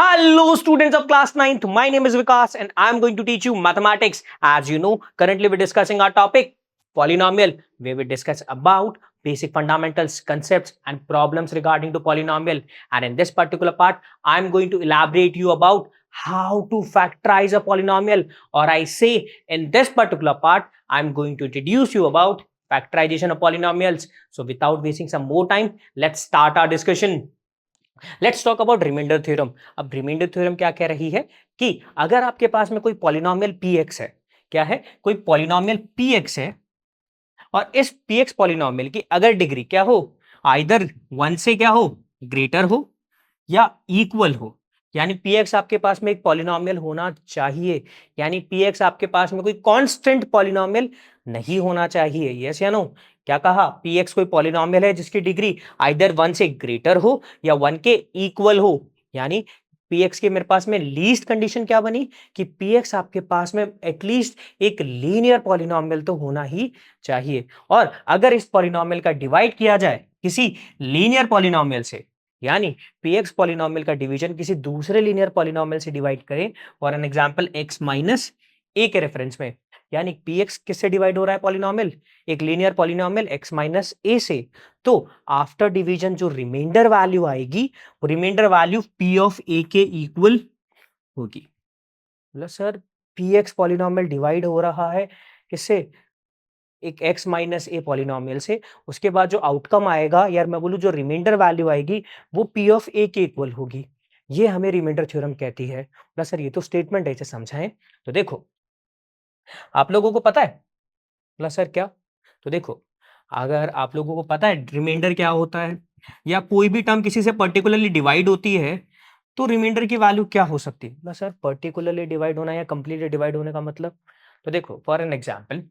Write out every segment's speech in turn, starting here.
Hello, students of class 9th. My name is Vikas and I'm going to teach you mathematics. As you know, currently we're discussing our topic polynomial, where we discuss about basic fundamentals, concepts, and problems regarding to polynomial. And in this particular part, I'm going to elaborate you about how to factorize a polynomial. Or I say, in this particular part, I'm going to introduce you about factorization of polynomials. So without wasting some more time, let's start our discussion. Let's talk about remainder theorem. अब remainder theorem क्या कह रही है कि अगर आपके पास में कोई पॉलिनोमियल पी एक्स है, क्या है, कोई पॉलिनोमियल पी एक्स है, और इस पी एक्स पॉलिनोमियल की अगर डिग्री क्या हो, आइदर 1 से क्या हो, ग्रेटर हो या इक्वल हो, यानी पी एक्स आपके पास में एक पॉलिनोमियल होना चाहिए, यानी पी एक्स आपके पास में कोई कांस्टेंट पॉलिनोमियल नहीं होना चाहिए। यस या नो? क्या कहा? पी एक्स कोई पॉलिनोमियल है जिसकी डिग्री आइदर 1 से ग्रेटर हो या 1 के इक्वल हो, यानी पी एक्स के मेरे पास में लीस्ट कंडीशन क्या बनी कि पी एक्स आपके पास में एटलीस्ट एक लीनियर पॉलिनोमियल तो होना ही चाहिए। और अगर इस पॉलिनोमियल का डिवाइड किया जाए किसी लीनियर पॉलिनोमियल से, यानी पी एक्स पॉलिनोमियल का डिवीजन किसी दूसरे लीनियर पॉलिनोमियल से डिवाइड करें, for an example X minus A के रेफरेंस में, यानी पी एक्स किससे डिवाइड हो रहा है पॉलिनोमियल, एक linear polynomial x minus a से, तो आफ्टर डिवीजन जो रिमाइंडर वैल्यू आएगी वो reminder value P of a के इक्वल होगी। मतलब sir P x polynomial divide हो रहा है किससे, एक x माइनस ए पॉलिनोमियल से, उसके बाद जो आउटकम आएगा, यार मैं बोलूं जो रिमाइंडर वैल्यू आएगी वो p ऑफ a के इक्वल होगी। ये हमें रिमाइंडर थ्योरम कहती है। ना सर ये तो स्टेटमेंट है, इसे समझाएं। तो देखो आप लोगों को पता है ना सर क्या, तो देखो अगर आप लोगों को पता है रिमाइंडर क्या होता है, या कोई भी टर्म किसी से पर्टिकुलरली डिवाइड होती है तो रिमाइंडर की वैल्यू क्या हो सकती है ना सर, पर्टिकुलरली डिवाइड होना या कंप्लीटली डिवाइड होने का मतलब। तो देखो फॉर एन एग्जाम्पल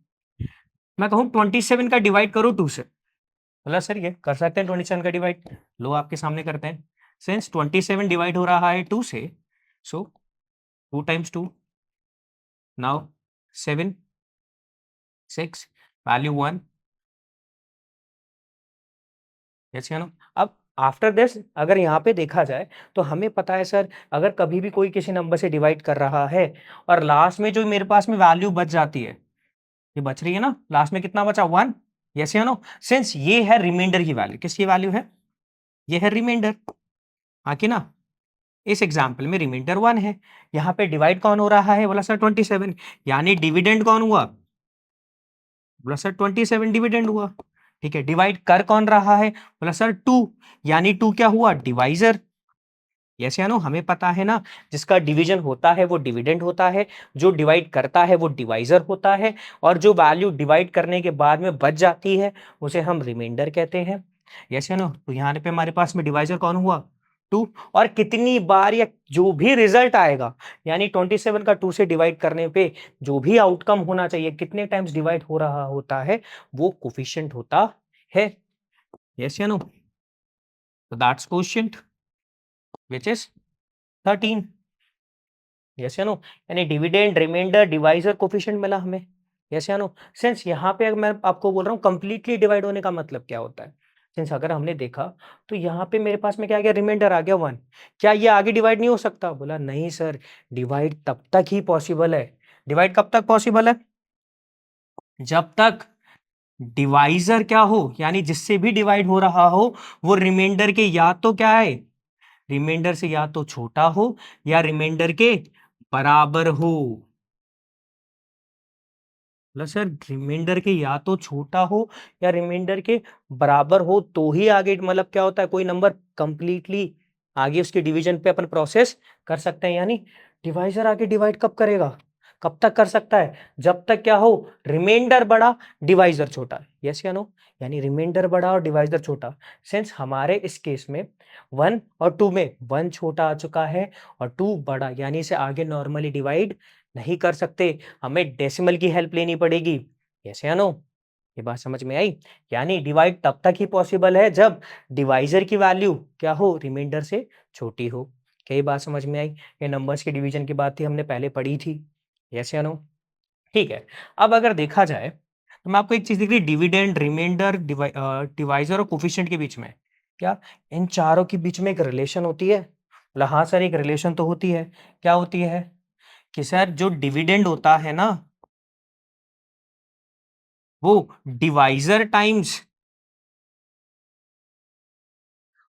मैं कहूँ 27 का डिवाइड करो 2 से, बोला सर ये कर सकते हैं 27 का डिवाइड, लो आपके सामने करते हैं। सिंस 27 डिवाइड हो रहा है 2 से, सो 2 टाइम्स 2, नाउ 7 6 वैल्यू 1। यस या नो? अब आफ्टर दिस अगर यहाँ पे देखा जाए तो हमें पता है सर, अगर कभी भी कोई किसी नंबर से डिवाइड कर रहा है और लास्ट में जो मेरे पास में वैल्यू बच जाती है, ये बच रही है ना, लास्ट में कितना बचा 1। यस या नो? सिंस ये है रिमाइंडर की वैल्यू, किसकी वैल्यू है, ये है रिमाइंडर, हाँ कि ना। इस एग्जाम्पल में रिमाइंडर 1 है, यहाँ पे डिवाइड कौन हो रहा है, बोला सर 27, यानी डिविडेंड कौन हुआ, बोला सर 27 डिविडेंड हुआ। ठीक है, डिवाइड कर कौन रहा है, बोला सर 2, यानी 2 क्या हुआ, डिवाइजर। यस या नो? हमें पता है ना, जिसका डिवीजन होता है वो डिविडेंड होता है, जो डिवाइड करता है वो डिवाइजर होता है, और जो वैल्यू डिवाइड करने के बाद में बच जाती है उसे हम रिमाइंडर कहते हैं। यस या नो? तो यहाँ पे हमारे पास में डिवाइजर कौन हुआ, 2, और कितनी बार या जो भी रिजल्ट आएगा, यानी 27 का 2 से डिवाइड करने पे जो भी आउटकम होना चाहिए, कितने टाइम्स डिवाइड हो रहा होता है, वो कोफिशिएंट होता है। यस या नो? तो that's coefficient which is 13। Yes या नो? यानी डिविडेंड, रिमाइंडर, डिवाइजर, कोफिशिएंट मिला हमें। यस या नो? सिंस यहाँ पे अगर मैं आपको बोल रहा हूँ कंप्लीटली डिवाइड होने का मतलब क्या होता है, सिंस अगर हमने देखा तो यहाँ पे मेरे पास में क्या आ गया, रिमाइंडर आ गया 1, क्या ये आगे डिवाइड नहीं हो सकता, बोला नहीं सर, डिवाइड तब तक ही पॉसिबल है। डिवाइड कब तक पॉसिबल है, जब तक डिवाइजर क्या हो, यानी जिससे भी डिवाइड हो रहा हो वो रिमाइंडर के या तो क्या है, रिमाइंडर से या तो छोटा हो या रिमाइंडर के बराबर हो। मतलब सर रिमाइंडर के या तो छोटा हो या रिमाइंडर के बराबर हो तो ही आगे मतलब क्या होता है, कोई नंबर कंप्लीटली आगे उसके डिवीजन पे अपन प्रोसेस कर सकते हैं। यानी डिवाइजर आगे डिवाइड कब करेगा, कब तक कर सकता है, जब तक क्या हो, रिमाइंडर बड़ा डिवाइजर छोटा। यस या नो? यानी रिमाइंडर बड़ा और डिवाइजर छोटा। सिंस हमारे इस केस में 1 और 2 में 1 छोटा आ चुका है और 2 बड़ा, यानी इसे आगे नॉर्मली डिवाइड नहीं कर सकते, हमें डेसिमल की हेल्प लेनी पड़ेगी। यस या नो? ये बात समझ में आई? यानी डिवाइड तब तक ही पॉसिबल है जब डिवाइजर की वैल्यू क्या हो, रिमाइंडर से छोटी हो। क्या ये बात समझ में आई? ये नंबर्स के डिवीजन की बात थी, हमने पहले पढ़ी थी। यस या नो? ठीक है। अब अगर देखा जाए तो मैं आपको एक चीज दिख रही है, डिविडेंड, रिमाइंडर, डिवाइजर और कोफिशिएंट के बीच में, क्या इन चारों के बीच में एक रिलेशन होती है, बोला हाँ सर एक रिलेशन तो होती है। क्या होती है कि सर जो डिविडेंड होता है ना वो डिवाइजर टाइम्स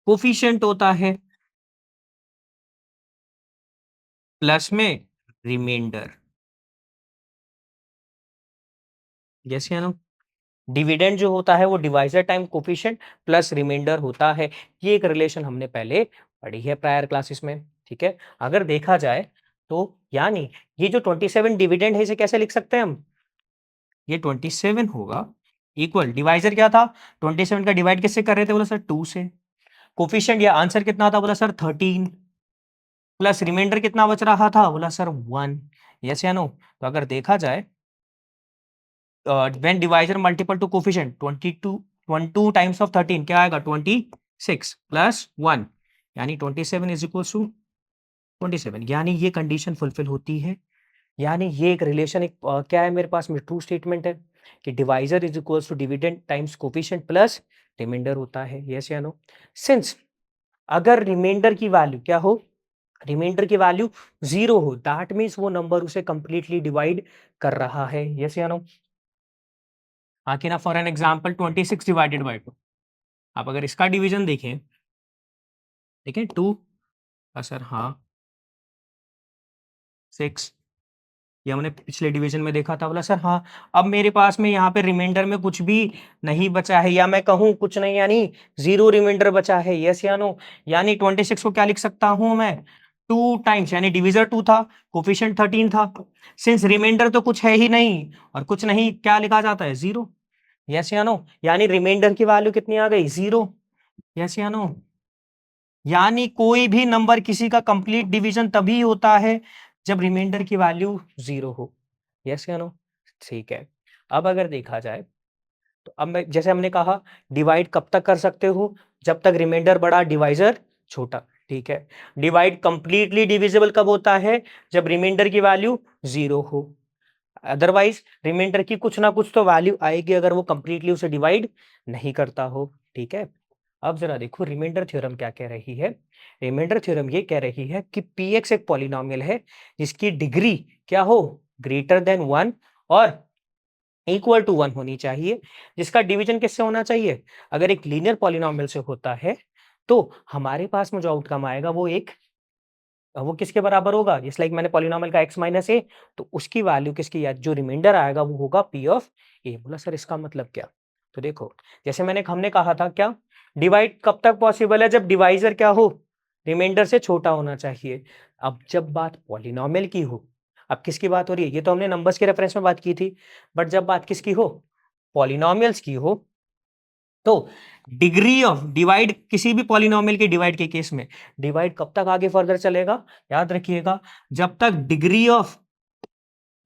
कोफिशिएंट होता है प्लस में रिमाइंडर। यस या नो? डिविडेंड जो होता है वो divisor time coefficient plus remainder होता है। ये एक रिलेशन हमने पहले पढ़ी है प्रायर क्लासेस में। ठीक है, अगर देखा जाए तो यानी ये जो 27 डिविडेंड है इसे कैसे लिख सकते हैं हम? ये 27 होगा इक्वल डिवाइजर क्या था 27 का डिवाइड किससे कर रहे थे? बोला सर 2 से। कोफिशिएंट या आंसर कितना था? बोला सर 13 प्लस रिमाइंडर कितना बच रहा था? बोला सर 1। यस या नो? तो अगर देखा जाए when divisor multiple to coefficient 22 times of 13 क्या आएगा? 26 प्लस 1 यानी 27 इज इक्वल टू 27। यानी ये कंडीशन फुलफिल होती है। यानी ये एक रिलेशन एक क्या है मेरे पास में ट्रू स्टेटमेंट है कि divisor is equals to dividend times coefficient plus remainder होता है। यस या नो? सिंस अगर रिमाइंडर की वैल्यू क्या हो? रिमाइंडर की वैल्यू 0 हो दैट मीन्स वो नंबर उसे कंप्लीटली डिवाइड कर रहा है। यस या नो? आके ना for an example 26 divided by 2। आप अगर इसका डिवीजन देखें, देखें 2 का सर हाँ 6 ये हमने पिछले डिवीजन में देखा था। बोला सर हाँ अब मेरे पास में यहाँ पे रिमाइंडर में कुछ भी नहीं बचा है या मैं कहूँ कुछ नहीं यानी 0 रिमाइंडर बचा है। यस या नो? यानी 26 को क्या लिख सकता हूँ मैं? 2 टाइम्स यानी डिविजर 2 था, कोफिशिएंट 13 था। सिंस रिमाइंडर तो कुछ है ही नहीं और कुछ नहीं क्या लिखा जाता है? 0। यस या नो? यानी रिमाइंडर की वैल्यू कितनी आ गई? 0। यस या नो? यानी कोई भी नंबर किसी का कंप्लीट डिवीजन तभी होता है जब रिमाइंडर की वैल्यू 0 हो। यस या नो? ठीक है। अब अगर देखा जाए तो अब मैं जैसे हमने कहा डिवाइड कब तक कर सकते हो? जब तक रिमाइंडर बड़ा डिवाइजर छोटा। ठीक है। डिवाइड कंप्लीटली डिविजिबल कब होता है? जब रिमाइंडर की वैल्यू 0 हो। अदरवाइज रिमाइंडर की कुछ ना कुछ तो वैल्यू आएगी अगर वो कंप्लीटली उसे डिवाइड नहीं करता हो। ठीक है। अब जरा देखो रिमाइंडर थ्योरम क्या कह रही है। रिमाइंडर थ्योरम ये कह रही है कि px एक पॉलिनोमियल है जिसकी डिग्री क्या हो? ग्रेटर देन 1 और इक्वल टू 1 होनी चाहिए। जिसका डिवीजन किससे होना चाहिए? अगर एक लीनियर पॉलिनोमियल से होता है तो हमारे पास में जो आउटकम आएगा वो एक वो किसके बराबर होगा? जस्ट लाइक मैंने पॉलिनोमियल का x माइनस ए तो उसकी वैल्यू किसकी या जो रिमाइंडर आएगा वो होगा p ऑफ a। बोला सर इसका मतलब क्या? तो देखो जैसे हमने कहा था क्या डिवाइड कब तक पॉसिबल है? जब डिवाइजर क्या हो? रिमाइंडर से छोटा होना चाहिए। अब जब बात पॉलिनोमियल की हो, अब किसकी बात हो रही है? ये तो हमने नंबर्स के रेफरेंस में बात की थी, बट जब बात किसकी हो? पॉलिनोमियल्स की हो तो डिग्री ऑफ डिवाइड किसी भी पॉलिनोमियल के डिवाइड के केस में डिवाइड कब तक आगे फर्दर चलेगा? याद रखिएगा जब तक डिग्री ऑफ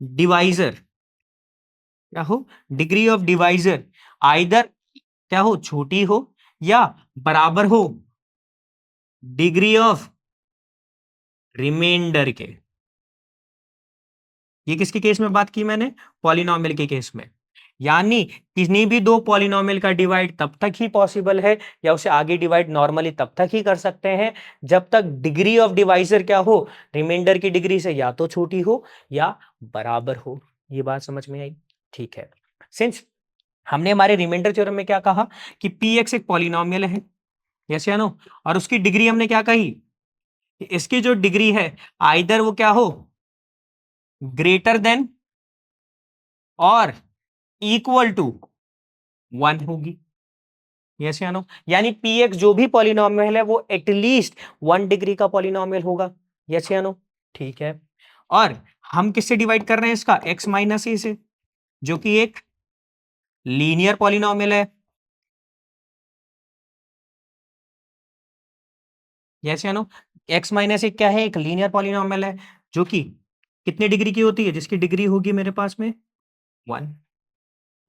डिवाइजर क्या हो? डिग्री ऑफ डिवाइजर आइदर क्या हो? छोटी हो या बराबर हो डिग्री ऑफ रिमाइंडर के। ये किसके केस में बात की मैंने? पॉलिनोमियल के केस में। यानी किन्हीं भी दो पॉलिनोमियल का डिवाइड तब तक ही पॉसिबल है या उसे आगे डिवाइड नॉर्मली तब तक ही कर सकते हैं जब तक डिग्री ऑफ डिवाइजर क्या हो? रिमाइंडर की डिग्री से या तो छोटी हो या बराबर हो। ये बात समझ में आई? ठीक है। सिंस हमने हमारे रिमाइंडर थ्योरम में क्या कहा कि px एक पॉलिनोमियल है। यस या नो? और उसकी डिग्री हमने क्या कही? कि इसकी जो डिग्री है आइदर वो क्या हो? ग्रेटर देन और इक्वल टू 1 होगी। यस या नो? यानी px जो भी पॉलिनोमियल है वो एटलीस्ट 1 डिग्री का पॉलिनोमियल होगा। यस या नो? ठीक है। और हम किससे डिवाइड कर रहे हैं इसका? x माइनस ए से जो कि एक लीनियर पॉलिनोमियल है। यस या नो? x माइनस ए क्या है? एक लीनियर पॉलिनोमियल है जो कि कितने डिग्री की होती है? जिसकी डिग्री होगी मेरे पास में 1।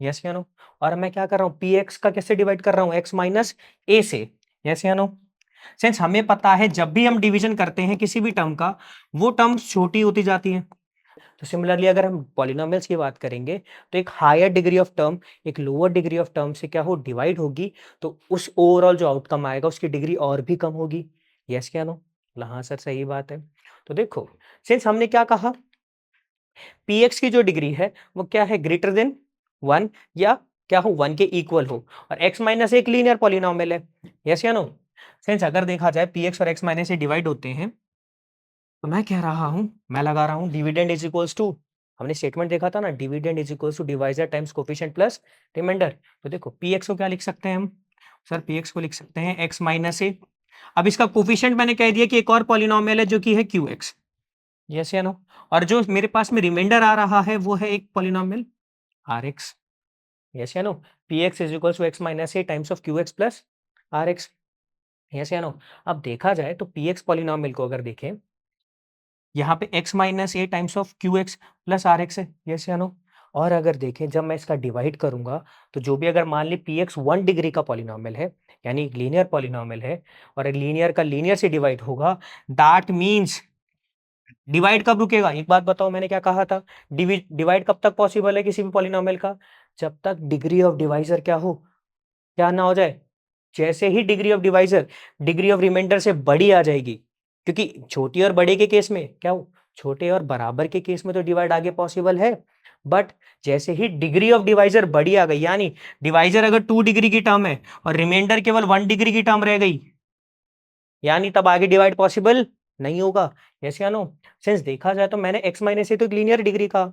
यस या नो? और मैं क्या कर रहा हूँ px का कैसे डिवाइड कर रहा हूँ? x माइनस ए से। यस या नो? सिंस हमें पता है जब भी हम डिवीजन करते हैं किसी भी टर्म का वो टर्म्स छोटी होती जाती हैं। तो सिमिलरली अगर हम पॉलिनोमियल्स की बात करेंगे तो एक हायर डिग्री ऑफ टर्म एक लोअर डिग्री ऑफ टर्म से क्या हो? डिवाइड होगी तो उस ओवरऑल जो आउटकम आएगा उसकी डिग्री और भी कम होगी। यस क्या नो? बोला हाँ सर सही बात है। तो देखो सिंस हमने क्या कहा पी एक्स की जो डिग्री है वो क्या है ग्रेटर देन 1 या क्या हो 1 के इक्वल हो और x माइनस एक लीनियर पॉलिनोमियल है यस या नो। सिंस अगर देखा जाए पी एक्स और x माइनस से डिवाइड होते हैं तो मैं कह रहा हूं मैं लगा रहा हूं डिविडेंड इज इक्वल्स टू हमने स्टेटमेंट देखा था ना dividend is equals to divisor times coefficient plus remainder. तो देखो पी एक्स को क्या लिख सकते हैं हम सर पी एक्स को लिख सकते हैं x माइनस ए। अब इसका कोफिशिएंट मैंने कह दिया कि एक और पॉलिनोमियल है जो कि है क्यू एक्स यस या नो। और जो मेरे पास में रिमाइंडर आ रहा है वो है एक पॉलिनोमियल आर एक्स यस या no. P x is equals to x minus A times of Q x plus r x yes या नो। अब देखा जाए तो पी एक्स पॉलिनोमियल को अगर देखें यहाँ पे x minus A times of Q x plus r x है यस या नो। और अगर देखें जब मैं इसका डिवाइड करूंगा तो जो भी अगर मान ली पी एक्स 1 डिग्री का पॉलिनोमियल है यानी एक लीनियर पॉलिनोमियल है और एक लीनियर का लीनियर से डिवाइड होगा दैट मीन्स डिवाइड कब रुकेगा एक बात बताओ मैंने क्या कहा था डिवाइड कब तक पॉसिबल है किसी भी पॉलिनोमियल का जब तक डिग्री ऑफ डिवाइजर क्या हो क्या ना हो जाए। जैसे ही degree of divisor degree of remainder से बड़ी आ जाएगी क्योंकि छोटी और बड़े के केस में क्या हो छोटे और बराबर के केस में तो डिवाइड आगे पॉसिबल है बट जैसे ही डिग्री ऑफ डिवाइजर बड़ी आ गई यानी डिवाइजर अगर 2 डिग्री की टर्म है और रिमाइंडर केवल 1 डिग्री की टर्म रह गई यानी तब आगे डिवाइड पॉसिबल नहीं होगा यस या नो। सिंस देखा जाए तो मैंने x माइनस ए तो लीनियर डिग्री का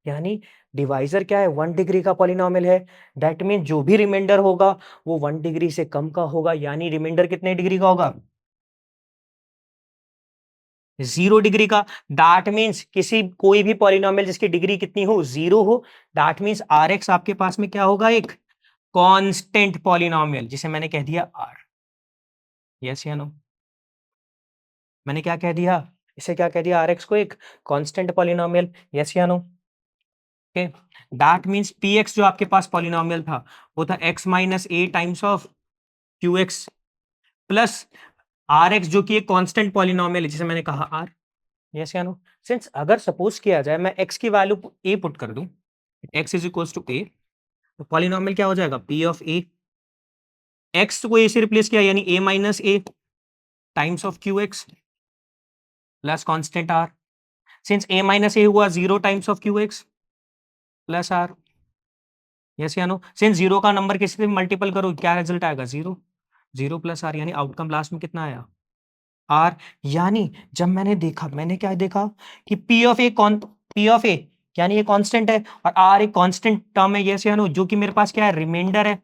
यानी डिवाइजर क्या है 1 डिग्री का पॉलिनोमियल है दैट मीन जो भी रिमाइंडर होगा वो 1 डिग्री से कम का होगा यानी रिमाइंडर कितने डिग्री का होगा 0 डिग्री का। दैट मीन्स किसी कोई भी पॉलिनोमियल जिसकी डिग्री कितनी हो 0 हो दैट मीन्स आर एक्स आपके पास में क्या होगा एक कांस्टेंट पॉलिनोमियल जिसे मैंने कह दिया आर यस या नो। मैंने क्या कह दिया इसे क्या कह दिया आर एक्स को एक कांस्टेंट पॉलिनोमियल यस या no. Okay that means p x जो आपके पास पॉलिनोमियल था वो था x minus A times of Q x plus r x जो कि एक कांस्टेंट पॉलिनोमियल है जिसे मैंने कहा आर यस या नो। सिंस अगर सपोज किया जाए मैं एक्स की वैल्यू ए पुट कर दूं एक्स इज इक्वल्स टू ए तो पॉलिनोमियल क्या हो जाएगा पी ऑफ ए एक्स को ए से रिप्लेस किया यानी A minus A times of Q x plus constant R. Since A minus A हुआ 0 times of Q x plus R yes या नो। सिंस 0 का नंबर किसी से मल्टीपल करो क्या रिजल्ट आएगा 0 0 प्लस आर यानी आउटकम लास्ट में कितना आया आर। यानी जब मैंने क्या देखा कि पी ऑफ ए कौन पी ऑफ ए यानी ये कांस्टेंट है और आर एक कांस्टेंट टर्म है यस या नो जो कि मेरे पास क्या है रिमाइंडर है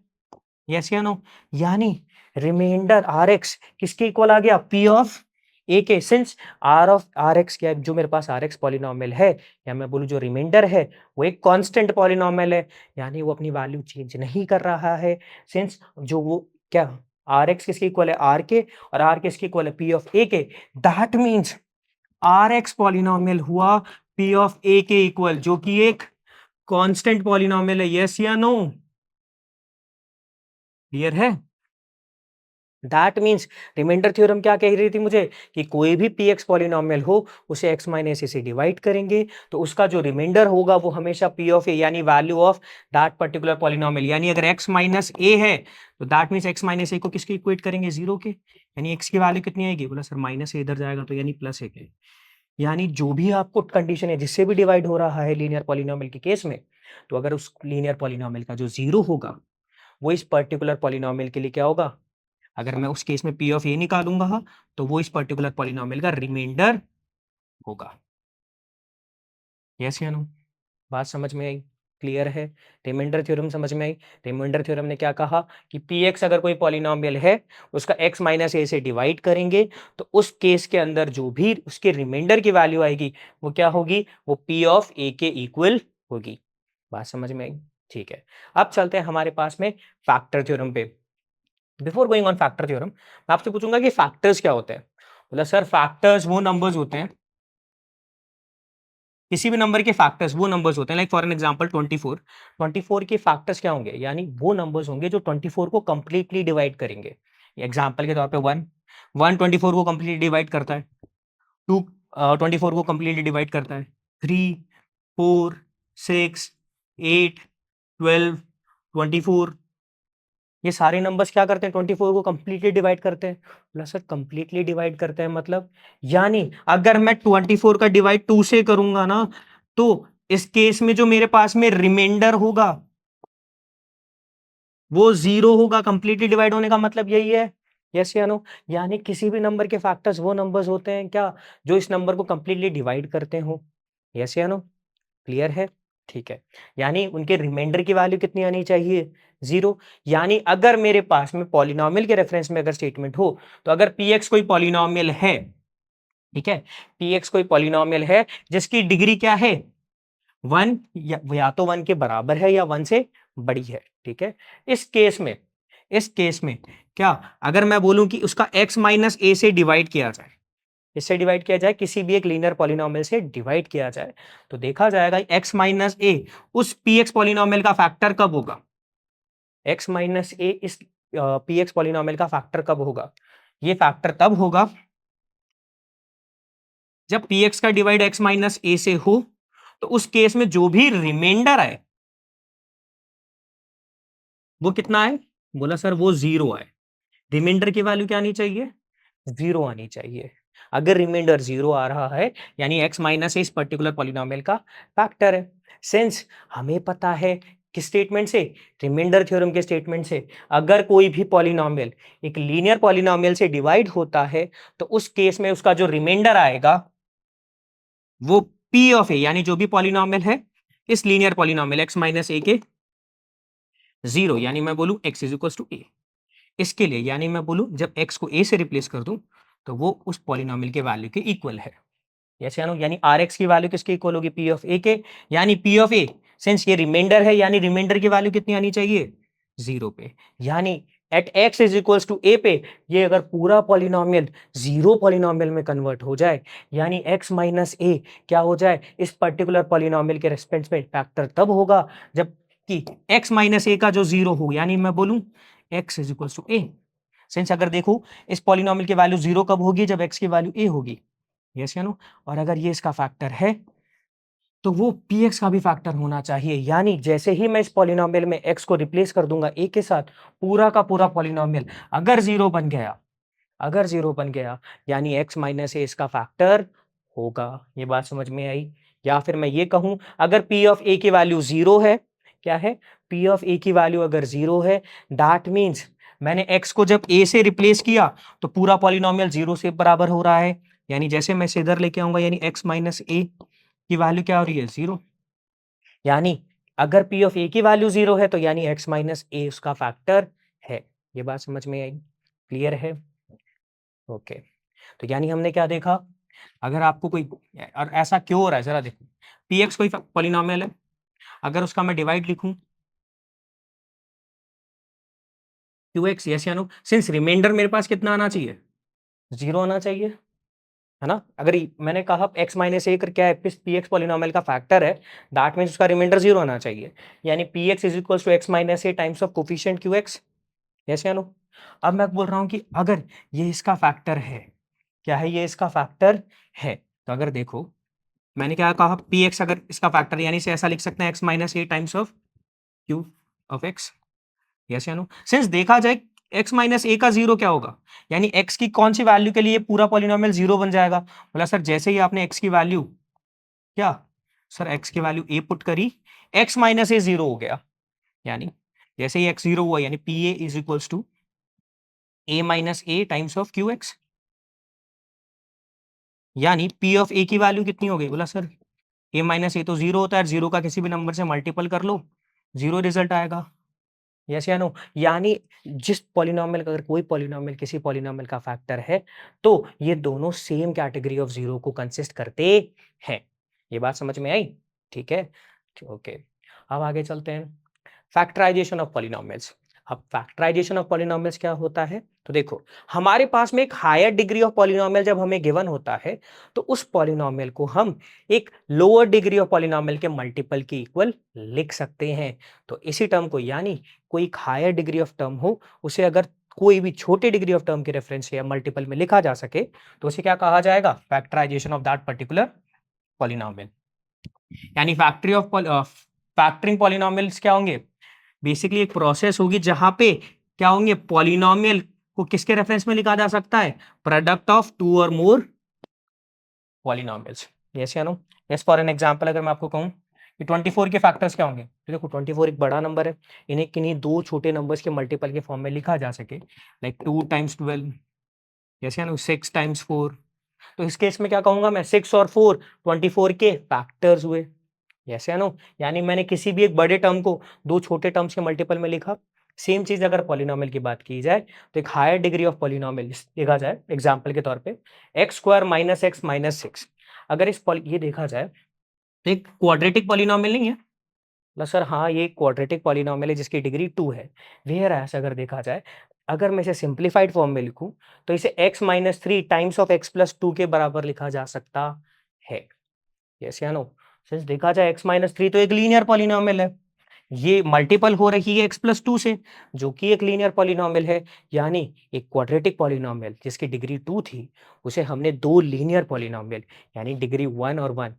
यस या नो। यानी रिमाइंडर आर एक्स किसके इक्वल आ गया पी ऑफ ए के। Since r of r x क्या है जो मेरे पास आर एक्स पॉलिनोमियल है या मैं बोलूं जो रिमाइंडर है वो एक कांस्टेंट पॉलिनोमियल है यानी वो अपनी वैल्यू चेंज नहीं कर रहा है। सिंस जो वो क्या आर एक्स किसके इक्वल है आर के और आर किसके इक्वल है पी ऑफ ए के that means r x polynomial हुआ पी ऑफ ए के इक्वल जो कि एक कांस्टेंट पॉलिनोमियल है यस या नो क्लियर है। दैट मीन्स रिमाइंडर थ्योरम क्या कह रही थी मुझे कि कोई भी पी एक्स पॉलिनोमियल हो उसे एक्स माइनस ए से डिवाइड करेंगे तो उसका जो रिमाइंडर होगा वो हमेशा पी ऑफ ए यानी value of that particular polynomial यानी अगर एक्स माइनस ए है तो दैट मीन्स एक्स माइनस ए को किसके इक्वेट करेंगे 0 के यानी एक्स की वैल्यू कितनी आएगी बोला सर माइनस ए इधर जाएगा तो यानी प्लस ए के। यानी जो भी आपको कंडीशन है जिससे भी डिवाइड हो रहा है लीनियर पॉलिनोमियल के केस में तो अगर उस लीनियर पॉलिनोमियल का जो 0 होगा वो इस पर्टिकुलर पॉलिनोमियल के लिए क्या होगा अगर मैं उस केस में पी ऑफ ए निकालूंगा तो वो इस पर्टिकुलर पॉलिनोमियल का रिमाइंडर होगा यस या नो। बात समझ में आई क्लियर है। रिमाइंडर थ्योरम समझ में आई। रिमाइंडर थ्योरम ने क्या कहा कि पी एक्स अगर कोई पॉलिनोमियल है उसका एक्स माइनस ए से डिवाइड करेंगे तो उस केस के अंदर जो भी उसके रिमाइंडर की वैल्यू आएगी वो क्या होगी वो पी ऑफ ए के इक्वल होगी। बात समझ में आई ठीक है। अब चलते हैं हमारे पास में फैक्टर थ्योरम पे। Before going on factor theorem मैं आपसे पूछूंगा कि फैक्टर्स क्या होते हैं। बोला सर फैक्टर्स वो नंबर्स होते हैं किसी भी नंबर के फैक्टर्स वो नंबर्स होते हैं लाइक फॉर एन एग्जांपल 24 के फैक्टर्स क्या होंगे यानी वो नंबर्स होंगे जो 24 को कंप्लीटली डिवाइड करेंगे। एग्जांपल के तौर पे 1 24 को कंप्लीटली डिवाइड करता है 2 24 को कंप्लीटली डिवाइड करता है 3 4 6 8 12 24 ये सारे नंबर्स क्या करते हैं, 24 को कंप्लीटली डिवाइड करते हैं। बोला सर कंप्लीटली डिवाइड करते हैं मतलब, यानी अगर मैं 24 का डिवाइड 2 से करूंगा ना, तो इस केस में जो मेरे पास में रिमाइंडर होगा वो 0 होगा। कंप्लीटली डिवाइड होने का मतलब यही है, यस या नो। यानी किसी भी नंबर के फैक्टर्स वो नंबर्स होते हैं क्या, जो इस नंबर को कंप्लीटली डिवाइड करते हो, यस या नो। क्लियर है, ठीक है। यानी उनके रिमाइंडर की वैल्यू कितनी आनी चाहिए, 0। यानी अगर मेरे पास में पॉलिनॉमियल के रेफरेंस में अगर स्टेटमेंट हो, तो अगर पी एक्स कोई पॉलिनॉमियल है, ठीक है, पी एक्स कोई पॉलिनॉमियल है जिसकी डिग्री क्या है, 1, या तो 1 के बराबर है या 1 से बड़ी है, ठीक है। इस केस में क्या, अगर मैं बोलूं कि उसका x माइनस ए से डिवाइड किया जाए, इससे डिवाइड किया जाए, किसी भी एक लीनियर पॉलिनोमियल से डिवाइड किया जाए, तो देखा जाएगा x माइनस ए उस पी एक्स पॉलिनोमियल का फैक्टर कब होगा, x माइनस ए इस पी एक्स पॉलिनोमियल का फैक्टर कब होगा, ये फैक्टर तब होगा जब पी एक्स का डिवाइड x माइनस ए से हो, तो उस केस में जो भी रिमाइंडर आए वो कितना है, बोला सर वो 0 आए। रिमाइंडर की वैल्यू क्या आनी चाहिए, 0 आनी चाहिए। अगर रिमाइंडर 0 आ रहा है यानी x माइनस इस पर्टिकुलर पॉलिनोमियल का फैक्टर है। सिंस हमें पता है किस स्टेटमेंट से, रिमाइंडर थ्योरम के स्टेटमेंट से, अगर कोई भी पॉलिनोमियल एक लीनियर पॉलिनोमियल से डिवाइड होता है, तो उस केस में उसका जो रिमाइंडर आएगा वो p ऑफ ए, यानी जो भी पॉलिनोमियल है इस linear polynomial x minus A के 0, यानी मैं बोलूं x इज इक्वल टू ए। इसके लिए यानी मैं बोलूं जब x को a से रिप्लेस कर दूं तो वो उस पॉलिनोमियल के वैल्यू के इक्वल है, यस या नो। यानी rx की वैल्यू किसके इक्वल होगी, p ऑफ a के। यानी p ऑफ a, सिंस ये रिमाइंडर है, यानी रिमाइंडर की वैल्यू कितनी आनी चाहिए, 0 पे। यानी at x is equals to a पे ये अगर पूरा पॉलिनोमियल 0 पॉलिनोमियल में कन्वर्ट हो जाए, यानी x माइनस ए क्या हो जाए, इस पर्टिकुलर पॉलिनोमियल के रेस्पेक्ट में फैक्टर तब होगा जब कि x माइनस ए का जो 0 हो, यानी मैं बोलूं x is equals to a। Since अगर देखो इस पॉलिनोमियल की वैल्यू 0 कब होगी, जब x की वैल्यू a होगी, यस या नो। और अगर ये इसका फैक्टर है तो वो px का भी फैक्टर होना चाहिए। यानी जैसे ही मैं इस पॉलिनोमियल में x को रिप्लेस कर दूंगा a के साथ, पूरा का पूरा पॉलिनोमियल अगर 0 बन गया, अगर 0 बन गया, यानी x माइनस ए इसका फैक्टर होगा। ये बात समझ में आई। या फिर मैं ये कहूं, अगर p ऑफ a की वैल्यू 0 है, क्या है, p ऑफ a की वैल्यू अगर 0 है, दैट मीन्स मैंने x को जब a से रिप्लेस किया तो पूरा पॉलिनोमियल 0 से बराबर हो रहा है। यानी जैसे मैं इसे इधर लेके आऊंगा, यानी x माइनस ए की वैल्यू क्या हो रही है, 0। यानी अगर p ऑफ a की वैल्यू 0 है तो यानी x माइनस ए उसका फैक्टर है। ये बात समझ में आई, क्लियर है, ओके। तो यानी हमने क्या देखा, अगर आपको कोई, और ऐसा क्यों हो रहा है जरा देखो, पी एक्स कोई पॉलिनोमियल है, अगर उसका मैं डिवाइड लिखूं क्यू एक्स, यस या नो। सिंस रिमाइंडर मेरे पास कितना आना चाहिए, 0 आना चाहिए, है ना। अगर मैंने कहा x माइनस ए क्या है, पी एक्स पॉलिनोमियल का फैक्टर है, दैट मीन्स उसका रिमाइंडर 0 आना चाहिए। यानी P x is equal to x minus A times of coefficient q x, yes या नो। अब मैं बोल रहा हूं कि अगर ये इसका फैक्टर है, क्या है, ये इसका फैक्टर है, तो अगर देखो मैंने क्या कहा, पी एक्स अगर इसका फैक्टर, यानी से ऐसा लिख सकते हैं x minus A times of Q of x, yes या नो। सिंस देखा जाए x माइनस ए का 0 क्या होगा, यानी x की कौन सी वैल्यू के लिए पूरा पॉलिनोमियल 0 बन जाएगा। बोला सर जैसे ही आपने x की वैल्यू, क्या सर x की वैल्यू a पुट करी, x माइनस ए 0 हो गया। यानी जैसे ही x 0 हुआ, यानी p a is equals to a minus A times of Q x. यानी p ऑफ a की वैल्यू कितनी हो गई, बोला सर a माइनस ए तो 0 होता है, 0 का किसी भी नंबर से मल्टीपल कर लो, 0 रिजल्ट आएगा, यस या नो। यानी जिस पॉलिनोमियल का, अगर कोई पॉलिनोमियल किसी पॉलिनोमियल का फैक्टर है, तो ये दोनों सेम कैटेगरी ऑफ 0 को कंसिस्ट करते हैं। ये बात समझ में आई, ठीक है, ओके। अब आगे चलते हैं, फैक्टराइजेशन ऑफ पॉलिनोमियल्स। अब फैक्टराइजेशन ऑफ पॉलिनोमियल्स क्या होता है, तो देखो हमारे पास में एक हायर डिग्री ऑफ पॉलिनोमियल जब हमें गिवन होता है, तो उस पॉलिनोमियल को हम एक लोअर डिग्री ऑफ पॉलिनोमियल के मल्टीपल के इक्वल लिख सकते हैं। तो इसी टर्म को, यानी कोई एक हायर डिग्री ऑफ टर्म हो, उसे अगर कोई भी छोटे डिग्री ऑफ टर्म के रेफरेंस से या मल्टीपल में लिखा जा सके, तो उसे क्या कहा जाएगा, factorization of that particular polynomial. यानी फैक्टरी ऑफ फैक्टरिंग पॉलिनोमियल्स क्या होंगे, बेसिकली एक प्रोसेस होगी जहां पे क्या होंगे? पॉलिनोमियल को किसके रेफरेंस में लिखा जा सकता है? प्रोडक्ट ऑफ टू और मोर पॉलिनोमियल्स। यस या no? Yes, for an example अगर मैं आपको कहूं कि 24 के फैक्टर्स क्या होंगे, तो देखो 24 एक बड़ा नंबर है, इन्हें किन्हीं दो छोटे नंबर्स के मल्टीपल के फॉर्म में लिखा जा सके, लाइक 2 टाइम्स 12, यस या नो, 6 टाइम्स 4। तो इस केस में क्या कहूंगा मैं? 6 और 4 24 के फैक्टर्स हुए, यस या नो? यानी मैंने किसी भी एक बड़े टर्म को दो छोटे टर्म्स के मल्टीपल में लिखा। सेम चीज अगर पॉलिनोमियल की बात की जाए तो एक हायर डिग्री ऑफ पॉलिनोमियल देखा जाए एग्जांपल के तौर पे x square minus x minus 6। अगर ये देखा जाए तो एक क्वाड्रेटिक पॉलिनोमियल नहीं है? मतलब सर हाँ, ये क्वाड्रेटिक पॉलिनोमियल है जिसकी डिग्री 2 है। वेयर एज अगर देखा जाए, अगर मैं इसे सिंप्लीफाइड फॉर्म में लिखूं तो इसे x minus 3 times of x plus 2 के बराबर लिखा जा सकता है। यस या नो? सिंस देखा जाए x माइनस 3 तो एक लीनियर पॉलिनोमियल है, ये मल्टीपल हो रही है x प्लस 2 से, जो कि एक लीनियर पॉलिनोमियल है। यानी एक क्वाड्रेटिक पॉलिनोमियल जिसकी डिग्री 2 थी, उसे हमने दो लीनियर पॉलिनोमियल यानी डिग्री 1 और 1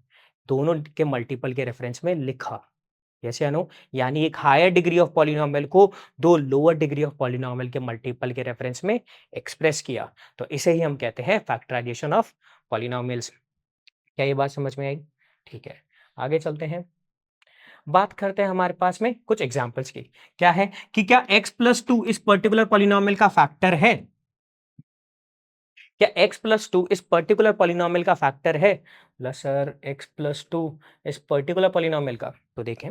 दोनों के मल्टीपल के रेफरेंस में लिखा। यस या नो? यानी एक हायर डिग्री ऑफ पॉलिनोमियल को दो लोअर डिग्री ऑफ पॉलिनोमियल के मल्टीपल के रेफरेंस में एक्सप्रेस किया, तो इसे ही हम कहते हैं फैक्टराइजेशन ऑफ पॉलिनोमियल्स। क्या ये बात समझ में आई? ठीक है, आगे चलते हैं, बात करते हैं हमारे पास में कुछ एग्जांपल्स की। क्या है कि क्या x प्लस 2 इस पर्टिकुलर पॉलिनोमियल का फैक्टर है? क्या x प्लस 2 इस पर्टिकुलर पॉलिनोमियल का फैक्टर है? प्लस सर x प्लस 2 इस पर्टिकुलर पॉलिनोमियल का, तो देखें,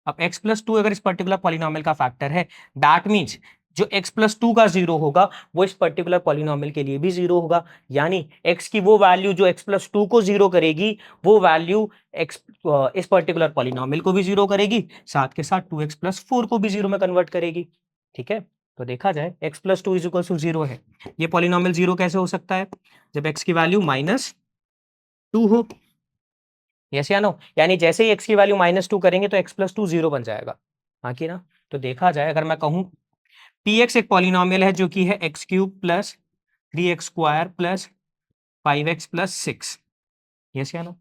अब x प्लस 2 अगर इस पर्टिकुलर पॉलिनोमियल का फैक्टर है, दैट मीन्स जो x प्लस 2 का जीरो होगा वो इस पर्टिकुलर पॉलिनोमियल के लिए भी जीरो होगा। यानी x की वो वैल्यू जो x प्लस 2 को जीरो करेगी, वो वैल्यू x इस पर्टिकुलर पॉलिनोमियल को भी जीरो करेगी, साथ के साथ 2x प्लस 4 को भी जीरो में कन्वर्ट करेगी। ठीक है, तो देखा जाए x plus 2 is equal to zero है, ये पॉलिनोमियल जीरो कैसे हो सकता है? जब x की वैल्यू माइनस 2 हो। यस या नो? यानी जैसे ही x की वैल्यू माइनस 2 करेंगे तो x प्लस 2 जीरो बन जाएगा, हाँ कि ना? तो देखा जाए अगर मैं कहूं px एक पॉलिनोमियल है जो कि है x cube plus 3x square plus 5x plus 6। Yes या नो?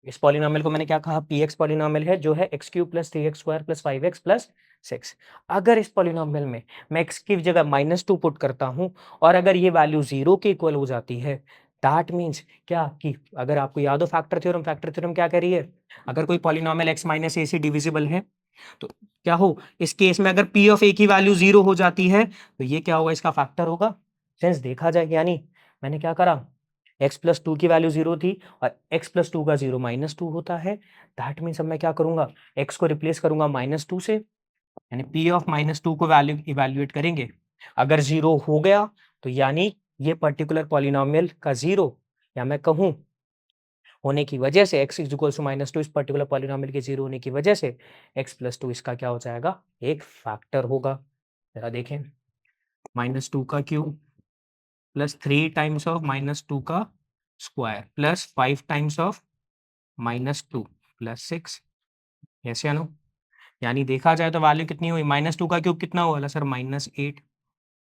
इस पॉलिनोमियल को मैंने क्या कहा? px पॉलिनोमियल है जो है x cube plus 3x square plus 5x plus 6। अगर इस पॉलिनोमियल में मैं x की जगह माइनस 2 पुट करता हूं और अगर ये वैल्यू जीरो के इक्वल हो जाती है, दैट मीन्स क्या कि अगर आपको याद हो फैक्टर थ्योरम क्या कह रही है? अगर कोई पॉलिनोमियल x माइनस ए से डिविजिबल है तो क्या हो, इस केस में अगर p ऑफ a की वैल्यू जीरो हो जाती है तो ये क्या होगा? इसका फैक्टर होगा। सेंस देखा जाए, यानी मैंने क्या करा, x प्लस 2 की वैल्यू जीरो थी और x प्लस 2 का जीरो माइनस 2 होता है, दैट मीन्स अब मैं क्या करूंगा, x को रिप्लेस करूंगा माइनस 2 से, यानी p ऑफ माइनस 2 को वैल्यू इवेल्युएट करेंगे, अगर जीरो हो गया तो यानी ये पर्टिकुलर पॉलिनोमियल का जीरो, या मैं कहूं होने की वजह से x is equal to minus 2 इस पर्टिकुलर पॉलिनोमियल के जीरो होने की वजह से x प्लस 2 इसका क्या हो जाएगा? एक फैक्टर होगा। जरा देखें, माइनस 2 का cube plus 3 times of minus 2 का square plus 5 times of minus 2 plus 6। Yes या नो? यानी देखा जाए तो वैल्यू कितनी हुई? माइनस 2 का क्यूब कितना हुआ sir? Minus 8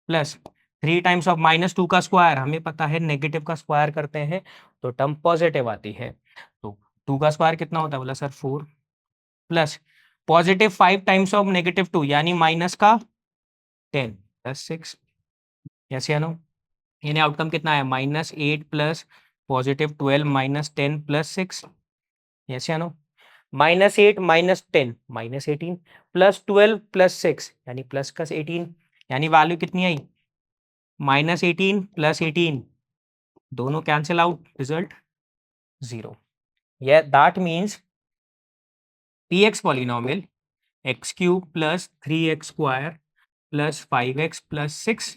plus 3 times of minus 2 का स्क्वायर, हमें पता है नेगेटिव का स्क्वायर करते हैं तो टर्म पॉजिटिव आती है, तो 2 का स्क्वायर कितना होता है? बोला sir 4 plus positive 5 times of negative 2 यानी माइनस का 10 प्लस 6। यस या नो? यानी आउटकम कितना है? Minus 8 plus positive 12 minus 10 plus 6। Yes या no? Minus 8 minus 10 minus 18 plus 12 plus 6 यानी प्लस का 18, यानी वैल्यू कितनी आई? माइनस 18 प्लस 18, दोनों कैंसिल आउट, रिजल्ट जीरो। ये that means px polynomial x cube plus 3x square plus 5x plus 6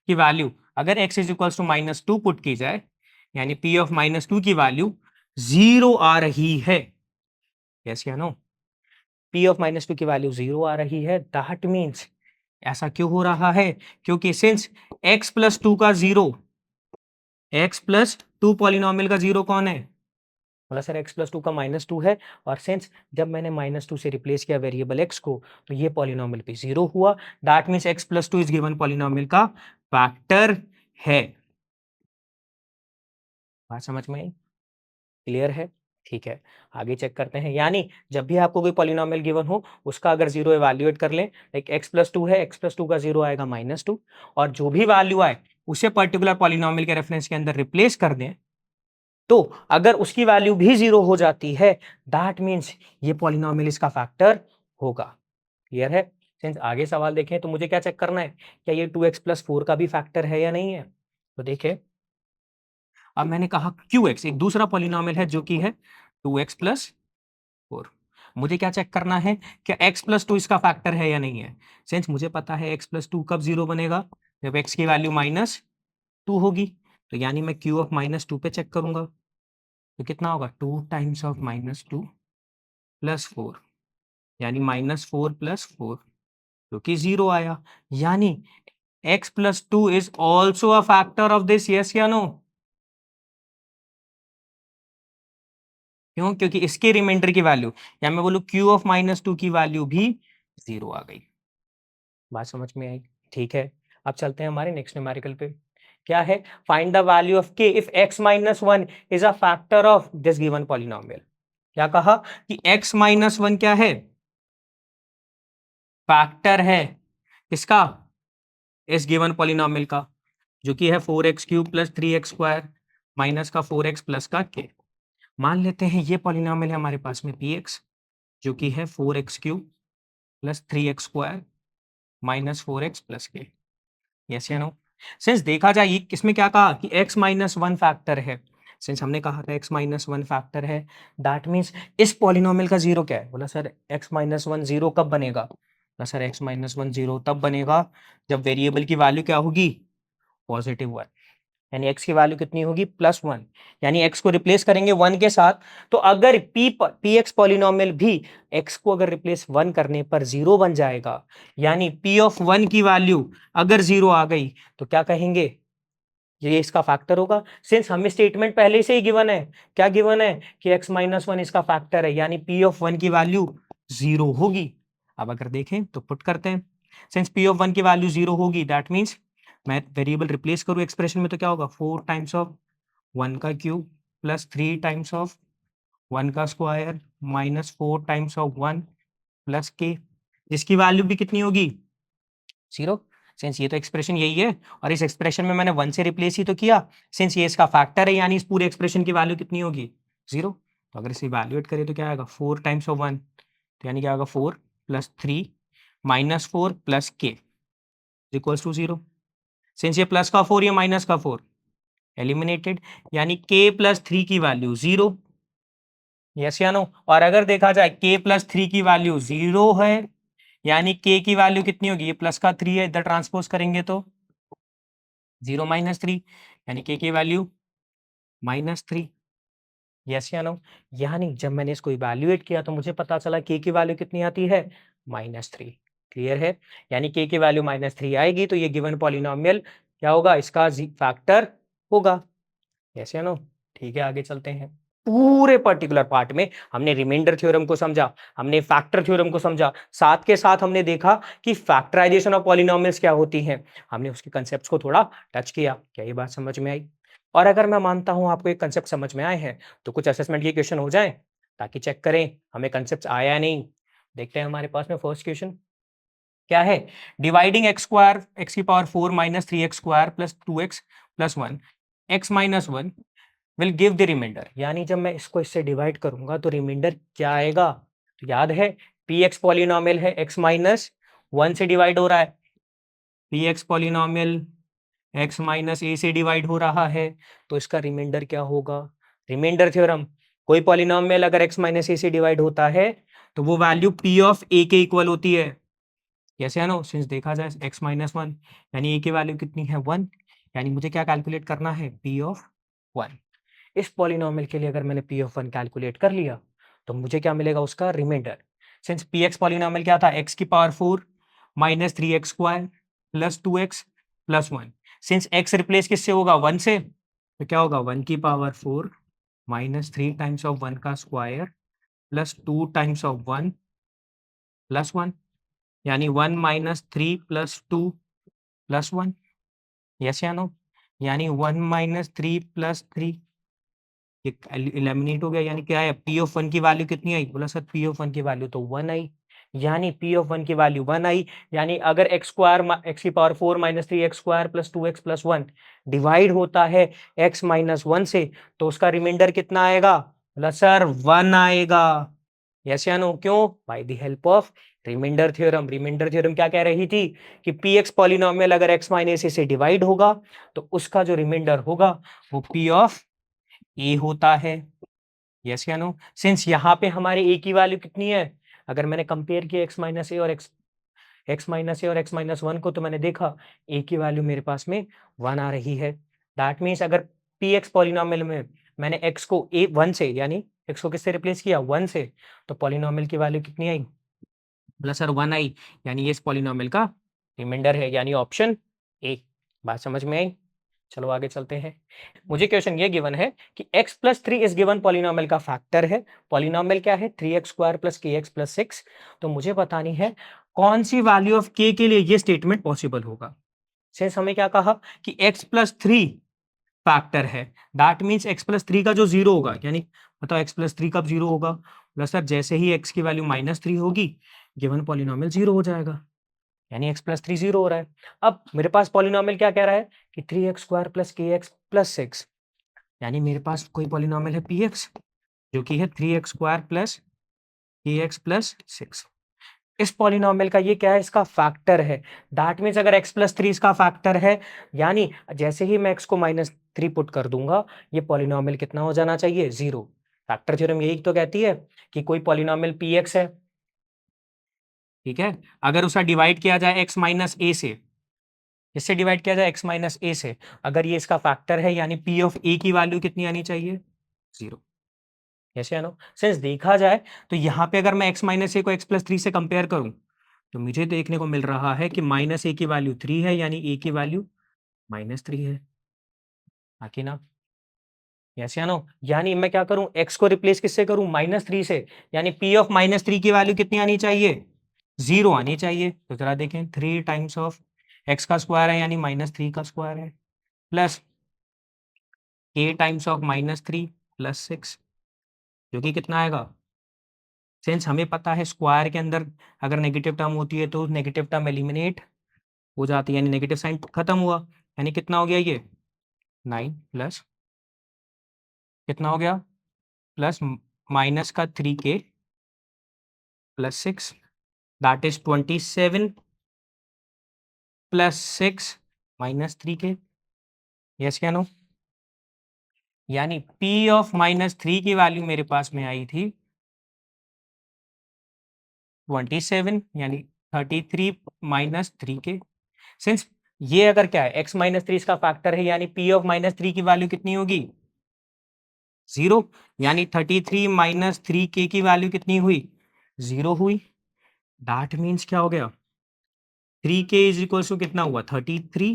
की value अगर x is equals to minus 2 put की जाए, यानी p ऑफ माइनस 2 की वैल्यू जीरो आ रही है। यस या नो? p ऑफ माइनस 2 की वैल्यू जीरो आ रही है, दैट मीन्स ऐसा क्यों हो रहा है? क्योंकि सिंस x प्लस 2 का जीरो, x प्लस 2 पॉलिनोमियल का जीरो कौन है? बोला सर x प्लस 2 का माइनस 2 है, और सिंस जब मैंने माइनस 2 से रिप्लेस किया वेरिएबल x को तो ये पॉलिनोमियल भी जीरो हुआ, that means x plus 2 is given polynomial का फैक्टर है। बात समझ में आई? क्लियर है? ठीक है, आगे चेक करते हैं। यानी जब भी आपको कोई पॉलिनोमियल गिवन हो, उसका अगर 0 इवैल्यूएट कर लें, लाइक x+2 है, x+2 का 0 आएगा -2 और जो भी वैल्यू आए, उसे पर्टिकुलर पॉलिनोमियल के रेफरेंस के अंदर रिप्लेस कर दें, तो अगर उसकी वैल्यू भी 0 हो जाती है, दैट मीन्स ये पॉलिनोमियल इसका फैक्टर होगा। क्लियर है? सिंस आगे सवाल देखें तो मुझे क्या चेक करना है, क्या ये 2x+4 का भी फैक्टर है या नहीं है? तो देखिए, अब मैंने कहा QX एक दूसरा पॉलिनोमियल है जो कि है 2x+4। मुझे क्या चेक करना है, क्या x+2 इसका फैक्टर है या नहीं है? सिंस मुझे पता है x+2 कब 0 बनेगा, जब x की वैल्यू -2 होगी। तो यानी मैं Q ऑफ -2 पे चेक करूंगा, तो कितना होगा 2 टाइम्स ऑफ -2 प्लस 4, यानी -4 प्लस 4 जो कि 0 आया। यानी x+2 is also a factor of this, yes या नो? क्यों? क्योंकि इसके रिमाइंडर की वैल्यू, या मैं बोलूं Q ऑफ -2 की वैल्यू भी 0 आ गई। बात समझ में आई? ठीक है, अब चलते हैं हमारे नेक्स्ट न्यूमेरिकल पे। क्या है? Find the value of k if x-1 is a factor of this given polynomial. क्या कहा कि x-1 क्या है? फैक्टर है किसका? इस गिवन पॉलिनोमियल का, जो कि है 4x³ प्लस 3x² माइनस का 4x प्लस का k। मान लेते हैं ये पॉलिनोमियल है हमारे पास में px, जो कि है 4x³ plus 3x² minus 4x plus k। Yes या नो? सिंस देखा जाए इसमें क्या कहा कि x-1 फैक्टर है, सिंस हमने कहा था x-1 फैक्टर है, दैट मीन्स इस पॉलिनोमियल का 0 क्या है? बोला सर x-1 0 कब बनेगा? बोला सर x-1 0 तब बनेगा जब वेरिएबल की वैल्यू क्या होगी? पॉजिटिव 1। यानी x की वैल्यू कितनी होगी? +1। यानी x को रिप्लेस करेंगे 1 के साथ, तो अगर px पॉलिनोमियल भी x को अगर रिप्लेस 1 करने पर 0 बन जाएगा, यानी p ऑफ 1 की वैल्यू अगर 0 आ गई, तो क्या कहेंगे? ये इसका फैक्टर होगा। सिंस हमें स्टेटमेंट पहले से ही गिवन है, क्या गिवन है कि x-1 इसका फैक्टर है, यानी p ऑफ 1 की वैल्यू 0 होगी। अब अगर देखें तो पुट करते हैं, सिंस p ऑफ 1 की वैल्यू 0 होगी, दैट मीन्स मैं वेरिएबल रिप्लेस करूं एक्सप्रेशन में, तो क्या होगा 4 टाइम्स ऑफ 1 का क्यूब प्लस 3 टाइम्स ऑफ 1 का square minus 4 times of 1 plus के, जिसकी वैल्यू भी कितनी होगी? 0। सिंस ये तो एक्सप्रेशन यही है और इस एक्सप्रेशन में मैंने 1 से रिप्लेस ही तो किया, सिंस ये इसका फैक्टर है, यानी इस पूरे एक्सप्रेशन की वैल्यू कितनी होगी? 0। तो अगर इसे इवैल्यूएट करें तो क्या आएगा 4 टाइम्स ऑफ 1, तो यानी क्या आएगा 4 प्लस 3 माइनस 4 प्लस के इक्वल्स टू 0। सिंस ये प्लस का 4 ये माइनस का 4 एलिमिनेटेड, यानी k प्लस 3 की वैल्यू 0। यस या नो? और अगर देखा जाए k प्लस 3 की वैल्यू 0 है, यानी k की वैल्यू कितनी होगी? ये प्लस का 3 है, इधर ट्रांसपोज करेंगे तो 0 माइनस 3, यानी k की वैल्यू -3। यस या नो? यानी जब मैंने इसको इवैल्यूएट किया तो मुझे पता चला k की वैल्यू कितनी आती है? -3। क्लियर है? यानी k की वैल्यू -3 आएगी तो ये गिवन पॉलिनोमियल क्या होगा? इसका फैक्टर होगा। यस या नो? ठीक है, आगे चलते हैं। पूरे पर्टिकुलर पार्ट में हमने रिमाइंडर थ्योरम को समझा, हमने फैक्टर थ्योरम को समझा, साथ के साथ हमने देखा कि फैक्टराइजेशन ऑफ पॉलिनोमियल्स क्या होती हैं। हमने उसके कांसेप्ट्स को थोड़ा टच किया। क्या ये बात समझ में आई? और अगर मैं मानता हूं आपको ये कांसेप्ट समझ में आए हैं, तो कुछ असेसमेंट के क्वेश्चन हो जाएं ताकि चेक करें हमें कांसेप्ट आया या नहीं। देखते हैं हमारे पास में फर्स्ट क्वेश्चन क्या है। डिवाइडिंग एक्स स्क्वायर एक्स की power 4 minus 3x square plus 2x plus 1 x minus 1 will give the remainder. यानी जब मैं इसको इससे डिवाइड करूंगा तो रिमाइंडर क्या आएगा? तो याद है पी एक्स पॉलिनोमियल है, x माइनस 1 से डिवाइड हो रहा है, P x polynomial x minus a से डिवाइड हो रहा है, तो इसका रिमाइंडर क्या होगा? रिमाइंडर थ्योरम, कोई पॉलिनोमियल अगर x माइनस ए से डिवाइड होता है तो वो वैल्यू p ऑफ a के इक्वल होती है। कैसे है नो? सिंस देखा जाए x माइनस 1, यानी a की वैल्यू कितनी है? 1। यानी मुझे क्या कैलकुलेट करना है? p of 1। इस पॉलिनोमियल के लिए अगर मैंने p ऑफ 1 कैलकुलेट कर लिया तो मुझे क्या मिलेगा? उसका रिमाइंडर। सिंस px पॉलिनोमियल क्या था? x की power 4 minus 3x square plus 2x plus 1। Since x replace किससे होगा? 1 से, तो क्या होगा? 1 की पावर 4 माइनस 3 टाइम्स ऑफ 1 का square plus 2 times of 1 plus 1, यानी 1 माइनस 3 प्लस 2 प्लस 1। यस या नो? यानी 1 माइनस 3 प्लस 3 ये एलिमिनेट हो गया, यानी क्या है, पी ऑफ वन की वैल्यू कितनी आई? बोला सर पी ऑफ वन की वैल्यू तो 1 आई, यानी पी ऑफ वन की वैल्यू 1 आई, यानी अगर एक्स स्क्वायर एक्स की power 4 minus three x square plus 2x plus 1 divide होता है x माइनस 1 से, तो उसका रिमाइंडर कितना आएगा? बोला सर 1 आएगा। यस या नो? क्यों? By the help of remainder theorem. Remainder theorem क्या कह रही थी कि पी एक्स पॉलिनोमियल अगर एक्स माइनस ए से डिवाइड होगा तो उसका जो रिमाइंडर होगा वो पी ऑफ ए होता है। यस या नो? सिंस यहाँ पे हमारे ए की वैल्यू कितनी है, अगर मैंने कंपेयर किया एक्स माइनस ए और एक्स माइनस ए और एक्स माइनस वन को, तो मैंने देखा ए की वैल्यू मेरे पास में 1 आ रही है। दैट मीन्स अगर पी एक्स पॉलिनोमियल में मैंने एक्स को ए 1 से, यानी एक्स को किससे रिप्लेस किया? 1 से, तो पॉलिनोमियल की वैल्यू कितनी आई? प्लस सर 1 आई, यानी ये इस पॉलिनोमियल का रिमाइंडर है, यानी ऑप्शन ए। बात समझ में आई? चलो आगे चलते हैं। मुझे क्वेश्चन ये गिवन है कि x प्लस थ्री इस गिवन पॉलिनोमियल का फैक्टर है। पॉलिनोमियल क्या है? 3x स्क्वायर प्लस के एक्स प्लस 6। तो मुझे बतानी है कौन सी वैल्यू ऑफ k के लिए ये स्टेटमेंट पॉसिबल होगा। सिंस हमें क्या कहा कि x प्लस थ्री फैक्टर है, that means x plus three का जो जीरो होगा, यानी बताओ x प्लस थ्री कब जीरो होगा? प्लस सर जैसे ही x की वैल्यू माइनस थ्री होगी गिवन पॉलिनोमियल जीरो हो जाएगा, यानी x प्लस थ्री जीरो हो रहा है। अब मेरे पास पॉलिनोमियल क्या कह रहा है कि 3x स्क्वायर प्लस के एक्स प्लस 6, यानी मेरे पास कोई पॉलिनोमियल है पी एक्स जो कि है 3x स्क्वायर प्लस के एक्स प्लस 6। इस पॉलिनोमियल का ये क्या है? इसका फैक्टर है। दैट मीन्स अगर x प्लस थ्री इसका फैक्टर है, यानी जैसे ही मैं x को माइनस थ्री पुट कर दूंगा ये पॉलिनोमियल कितना हो जाना चाहिए? जीरो। फैक्टर थ्योरम यही तो कहती है कि कोई पॉलिनोमियल पी एक्स है, ठीक है, अगर उसका डिवाइड किया जाए एक्स माइनस ए से, इससे डिवाइड किया जाए एक्स माइनस ए से, अगर ये इसका फैक्टर है, यानी पी ऑफ ए की वैल्यू कितनी आनी चाहिए? जीरो। ऐसे नो? सिंस देखा जाए तो यहाँ पे अगर मैं एक्स माइनस ए को एक्स प्लस थ्री से कंपेयर करूं तो मुझे देखने को मिल रहा है कि माइनस ए की वैल्यू थ्री है, यानी ए की वैल्यू माइनस थ्री है। बाकी ना? यस या नो? यानी मैं क्या करूं, एक्स को रिप्लेस किससे करूं? माइनस थ्री से, यानी पी ऑफ माइनस थ्री की वैल्यू कितनी आनी चाहिए? जीरो आनी चाहिए। तो जरा देखें, थ्री टाइम्स ऑफ एक्स का स्क्वायर है यानी माइनस थ्री का स्क्वायर है, plus A times of minus three plus six, जो कि कितना आएगा? सिंस हमें पता है स्क्वायर के अंदर अगर नेगेटिव टर्म होती है तो नेगेटिव टर्म एलिमिनेट हो जाती है, यानी नेगेटिव साइन खत्म हुआ, यानी कितना हो गया ये? 9 प्लस कितना हो गया? प्लस माइनस का 3k plus 6, that is 27 plus 6 minus 3k। Yes क्या नो? यानी p ऑफ माइनस थ्री की वैल्यू मेरे पास में आई थी 27, यानी 33 माइनस थ्री के। सिंस ये अगर क्या है, x माइनस थ्री इसका फैक्टर है, यानी p ऑफ माइनस थ्री की वैल्यू कितनी होगी? जीरो, यानी 33 माइनस थ्री के की वैल्यू कितनी हुई? जीरो हुई। दैट मीन्स क्या हो गया? 3k इज इक्वल टू कितना हुआ? 33,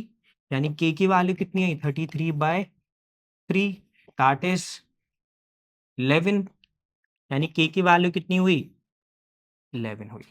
यानी k की वैल्यू कितनी आई? 33 बाय थ्री, दैट इज 11, यानी k की वैल्यू कितनी हुई? 11 हुई।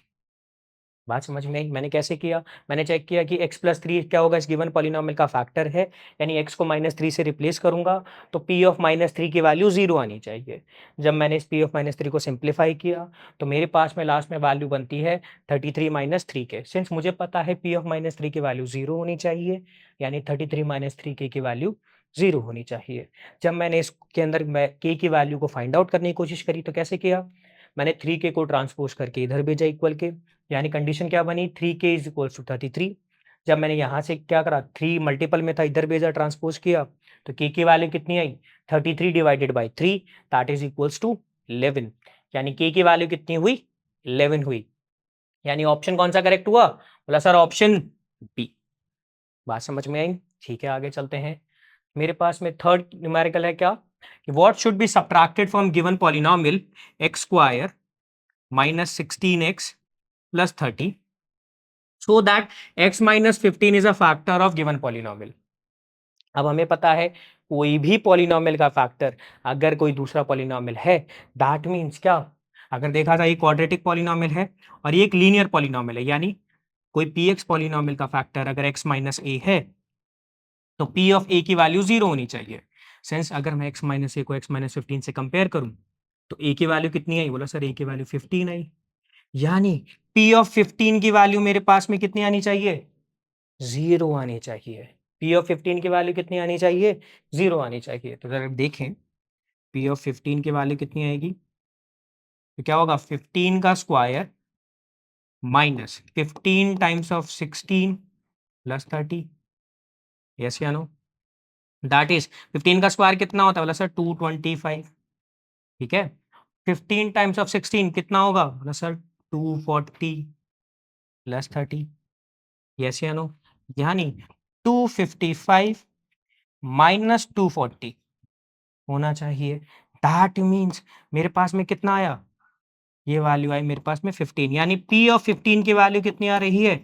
बात समझ में आई? मैंने कैसे किया? मैंने चेक किया कि x प्लस थ्री क्या होगा, इस गिवन पॉलिनोमियल का फैक्टर है, यानी x को माइनस थ्री से रिप्लेस करूंगा तो p ऑफ माइनस थ्री की वैल्यू जीरो आनी चाहिए। जब मैंने इस p ऑफ माइनस थ्री को सिंप्लीफाई किया तो मेरे पास में लास्ट में वैल्यू बनती है 33 माइनस थ्री के। सिंस मुझे पता है p ऑफ माइनस थ्री की वैल्यू जीरो होनी चाहिए, यानी 33 माइनस थ्री के की वैल्यू जीरो होनी चाहिए। जब मैंने इसके अंदर k की वैल्यू को फाइंड आउट करने की कोशिश करी तो कैसे किया? मैंने 3k को ट्रांसपोज करके इधर भेजा इक्वल के, यानी कंडीशन क्या बनी? 3k is equal to 33। जब मैंने यहाँ से क्या करा, 3 मल्टीपल में था, इधर भेजा ट्रांसपोज किया तो k की वैल्यू कितनी आई? 33 divided by 3, that is equals to 11, यानी k की वैल्यू कितनी हुई? 11 हुई। यानी ऑप्शन कौन सा करेक्ट हुआ? बोला सर ऑप्शन बी। बात समझ में आई? ठीक है, आगे चलते हैं। मेरे पास में थर्ड न्यूमेरिकल है क्या, what should be subtracted from given polynomial x square minus 16x plus 30 so that x minus 15 is a factor of given polynomial। अब हमें पता है कोई भी पॉलिनोमियल का फैक्टर अगर कोई दूसरा पॉलिनोमियल है, दैट मीन्स क्या, अगर देखा जाए क्वाड्रेटिक पॉलिनोमियल है और ये एक लीनियर पॉलिनोमियल है, यानी कोई पी एक्स पॉलिनोमियल का फैक्टर अगर x माइनस ए है तो p ऑफ a की वैल्यू जीरो होनी चाहिए। सिंस अगर मैं x माइनस ए को x माइनस 15 से कंपेयर करूं तो a की वैल्यू कितनी आई? बोला सर a की वैल्यू 15 आई, यानी p ऑफ 15 की वैल्यू मेरे पास में कितनी आनी चाहिए? 0 आनी चाहिए। p ऑफ 15 की वैल्यू कितनी आनी चाहिए? 0 आनी चाहिए। तो अगर देखें p ऑफ 15 की वैल्यू कितनी आएगी, तो क्या होगा? 15 का square minus 15 times of 16 plus 30। Yes या नो? दैट इज 15 का स्क्वायर कितना होता है? बोला सर 225। ठीक है, 15 टाइम्स ऑफ 16 कितना होगा? बोला सर 240 प्लस 30। यस या नो? यानी 255 माइनस 240 होना चाहिए। दैट मीन्स मेरे पास में कितना आया? ये वैल्यू आई मेरे पास में 15, यानी p ऑफ 15 की वैल्यू कितनी आ रही है?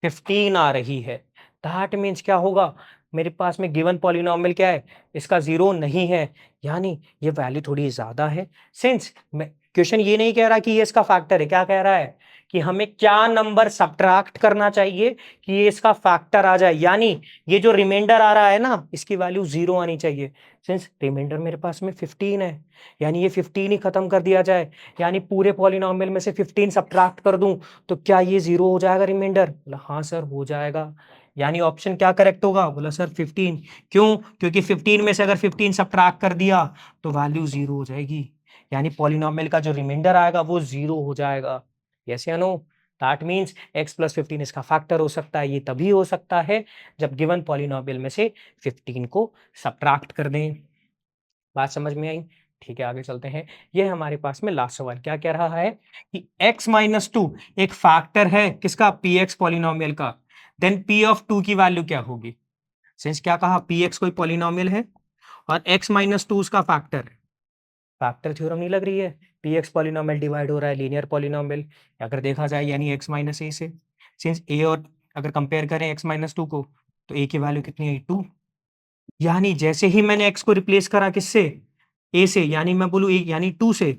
15 आ रही है। दैट मीन्स क्या होगा? मेरे पास में गिवन पॉलिनोमियल क्या है? इसका 0 नहीं है, यानी ये वैल्यू थोड़ी ज़्यादा है। सिंस मैं क्वेश्चन ये नहीं कह रहा कि ये इसका फैक्टर है, क्या कह रहा है कि हमें क्या नंबर सब्ट्रैक्ट करना चाहिए कि ये इसका फैक्टर आ जाए, यानी ये जो रिमाइंडर आ रहा है ना, इसकी वैल्यू 0 आनी चाहिए। सिंस रिमाइंडर मेरे पास में 15 है, यानी ये 15 ही खत्म कर दिया जाए, यानी पूरे पॉलिनोमियल में से 15 सब्ट्रैक्ट कर दूं तो क्या ये 0 हो जाएगा रिमाइंडर? बोला हाँ सर हो जाएगा, यानी ऑप्शन क्या करेक्ट होगा? बोला सर 15। क्यों? क्योंकि 15 में से अगर 15 सब्ट्रैक्ट कर दिया तो वैल्यू 0 हो जाएगी, यानी पॉलिनोमियल का जो रिमाइंडर आएगा वो 0 हो जाएगा। यस या no? That means x plus 15 इसका फैक्टर हो सकता है। ये तभी हो सकता है जब गिवन पॉलिनोमियल में से 15 को सब्ट्रैक्ट कर दें। बात समझ में आई? ठीक है, आगे चलते हैं। ये हमारे पास में लास्ट सवाल क्या कह रहा है कि x माइनस 2 एक फैक्टर है किसका? px पॉलिनोमियल का। देन p ऑफ 2 की वैल्यू क्या होगी? सिंस क्या कहा, px कोई पॉलिनोमियल है और x माइनस 2 उसका फैक्टर है। फैक्टर थ्योरम नहीं लग रही है? px पॉलिनोमियल डिवाइड हो रहा है लीनियर पॉलिनोमियल, अगर देखा जाए यानी x माइनस ए से। सिंस a और अगर कंपेयर करें x माइनस 2 को तो a की वैल्यू कितनी आई? 2। यानी जैसे ही मैंने x को रिप्लेस करा किससे? a से, यानी मैं बोलूँ यानी 2 से,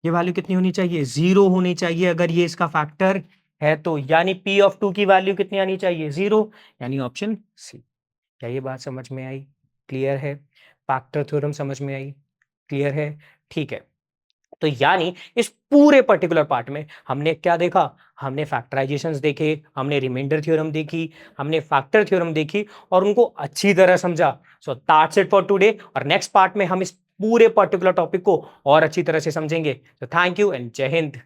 ये वैल्यू कितनी होनी चाहिए? 0 होनी चाहिए अगर ये इसका फैक्टर है तो, यानी p ऑफ 2 की वैल्यू कितनी आनी चाहिए? 0, यानी ऑप्शन सी। क्या ये बात समझ में आई? क्लियर है? फैक्टर थ्योरम समझ में आई? क्लियर है? ठीक है, तो यानी इस पूरे पर्टिकुलर पार्ट में हमने क्या देखा? हमने फैक्टराइजेशंस देखे, हमने रिमाइंडर थ्योरम देखी, हमने फैक्टर थ्योरम देखी और उनको अच्छी तरह समझा। So that's it for today, और नेक्स्ट पार्ट में हम इस पूरे पर्टिकुलर टॉपिक को और अच्छी तरह से समझेंगे। तो थैंक यू एंड जय हिंद।